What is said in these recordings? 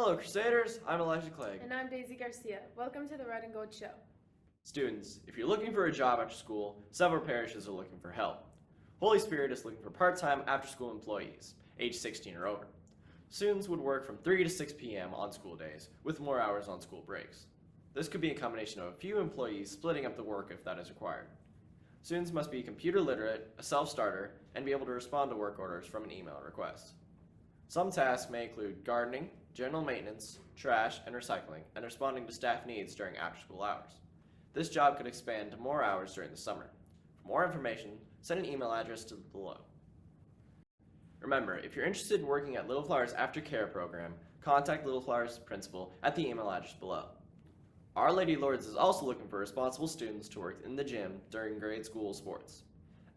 Hello, Crusaders. I'm Elijah Clegg. And I'm Daisy Garcia. Welcome to the Red and Gold Show. Students, if you're looking for a job after school, several parishes are looking for help. Holy Spirit is looking for part-time after-school employees, age 16 or over. Students would work from 3 to 6 p.m. on school days, with more hours on school breaks. This could be a combination of a few employees splitting up the work if that is required. Students must be computer literate, a self-starter, and be able to respond to work orders from an email request. Some tasks may include gardening, general maintenance, trash, and recycling, and responding to staff needs during after-school hours. This job could expand to more hours during the summer. For more information, send an email address to below. Remember, if you're interested in working at Little Flowers After Care program, contact Little Flowers principal at the email address below. Our Lady Lourdes is also looking for responsible students to work in the gym during grade school sports.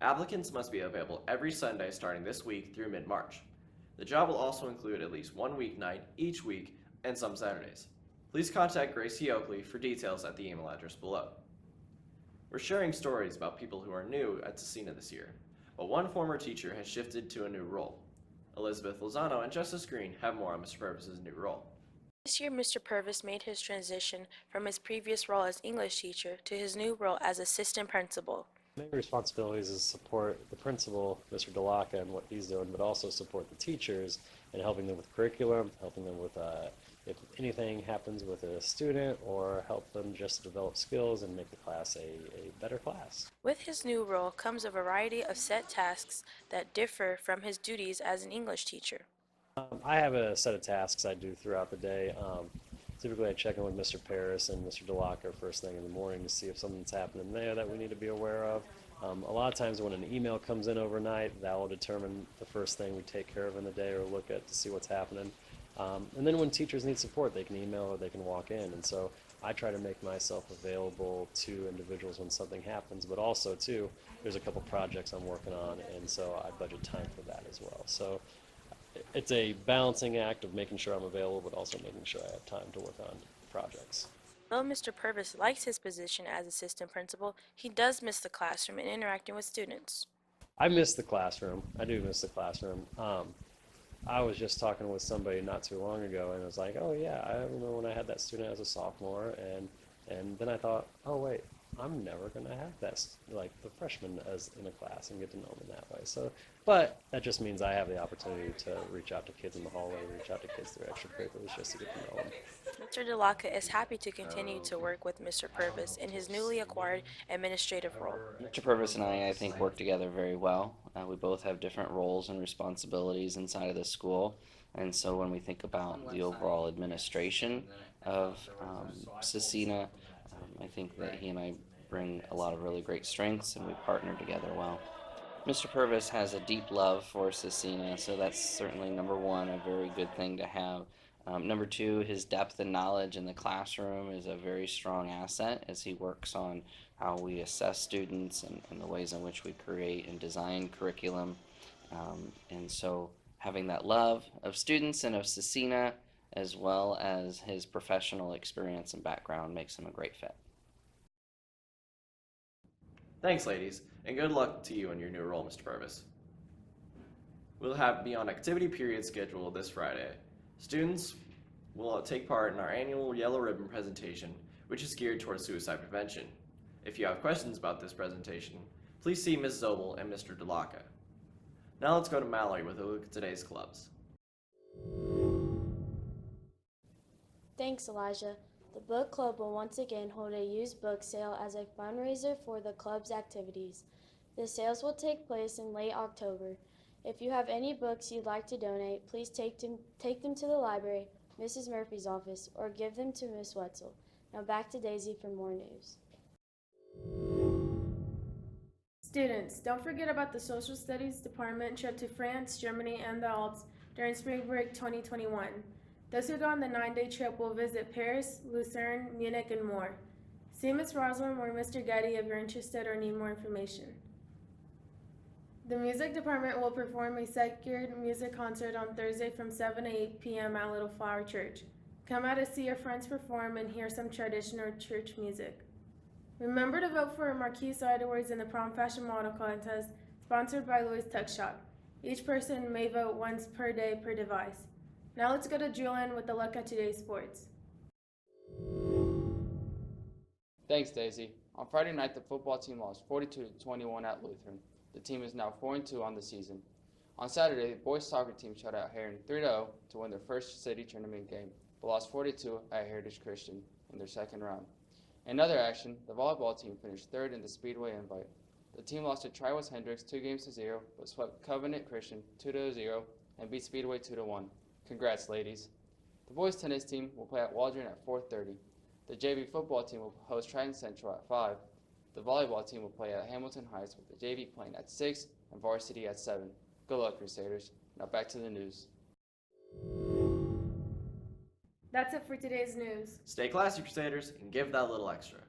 Applicants must be available every Sunday starting this week through mid-March. The job will also include at least one weeknight each week and some Saturdays. Please contact Gracie Oakley for details at the email address below. We're sharing stories about people who are new at Scecina this year, but one former teacher has shifted to a new role. Elizabeth Lozano and Justice Green have more on Mr. Purvis's new role. This year, Mr. Purvis made his transition from his previous role as English teacher to his new role as assistant principal. Main responsibilities is support the principal, Mr. DeLaca, and what he's doing, but also support the teachers and helping them with curriculum, helping them with if anything happens with a student, or help them just develop skills and make the class a better class. With his new role comes a variety of set tasks that differ from his duties as an English teacher. I have a set of tasks I do throughout the day. Typically, I check in with Mr. Paris and Mr. DeLaca first thing in the morning to see if something's happening there that we need to be aware of. A lot of times when an email comes in overnight, that will determine the first thing we take care of in the day or look at to see what's happening. And then when teachers need support, they can email or they can walk in. And so I try to make myself available to individuals when something happens, but also, too, there's a couple projects I'm working on, and so I budget time for that as well. So it's a balancing act of making sure I'm available, but also making sure I have time to work on projects. Though Mr. Purvis likes his position as assistant principal, he does miss the classroom and interacting with students. I miss the classroom. I do miss the classroom. I was just talking with somebody not too long ago, and it was like, oh yeah, I remember when I had that student as a sophomore, and then I thought, oh wait, I'm never going to have that, like the freshman as in a class and get to know them in that way. So, but that just means I have the opportunity to reach out to kids in the hallway, reach out to kids through extracurriculars just to get to know them. Mr. DeLaca is happy to continue to work with Mr. Purvis in his newly acquired administrative role. Mr. Purvis and I think, work together very well. We both have different roles and responsibilities inside of the school, and so when we think about the overall administration of Scecina, I think that he and I bring a lot of really great strengths, and we partner together well. Mr. Purvis has a deep love for Scecina, so that's certainly number one, a very good thing to have. Number two, his depth and knowledge in the classroom is a very strong asset as he works on how we assess students and the ways in which we create and design curriculum. And so having that love of students and of Scecina, as well as his professional experience and background, makes him a great fit. Thanks, ladies, and good luck to you in your new role, Mr. Purvis. We'll be on activity period schedule this Friday. Students will take part in our annual Yellow Ribbon presentation, which is geared towards suicide prevention. If you have questions about this presentation, please see Ms. Zobel and Mr. DeLaca. Now let's go to Mallory with a look at today's clubs. Thanks, Elijah. The book club will once again hold a used book sale as a fundraiser for the club's activities. The sales will take place in late October. If you have any books you'd like to donate, please take them to the library, Mrs. Murphy's office, or give them to Miss Wetzel. Now back to Daisy for more news. Students, don't forget about the Social Studies Department trip to France, Germany, and the Alps during spring break 2021. Those who go on the 9-day trip will visit Paris, Lucerne, Munich, and more. See Ms. Rosalind or Mr. Getty if you're interested or need more information. The music department will perform a secular music concert on Thursday from 7 to 8 p.m. at Little Flower Church. Come out to see your friends perform and hear some traditional church music. Remember to vote for Marquise Edwards in the Prom Fashion Model Contest, sponsored by Louis Tuck Shop. Each person may vote once per day per device. Now let's go to Julian with a look at today's sports. Thanks, Daisy. On Friday night, the football team lost 42-21 at Lutheran. The team is now 4-2 on the season. On Saturday, the boys soccer team shut out Heron 3-0 to win their first city tournament game, but lost 42 at Heritage Christian in their second round. In other action, the volleyball team finished third in the Speedway invite. The team lost to Tri-West Hendricks 2-0, but swept Covenant Christian 2-0 and beat Speedway 2-1. Congrats, ladies. The boys tennis team will play at Waldron at 4:30. The JV football team will host Triton Central at 5. The volleyball team will play at Hamilton Heights with the JV playing at 6 and varsity at 7. Good luck, Crusaders. Now back to the news. That's it for today's news. Stay classy, Crusaders, and give that little extra.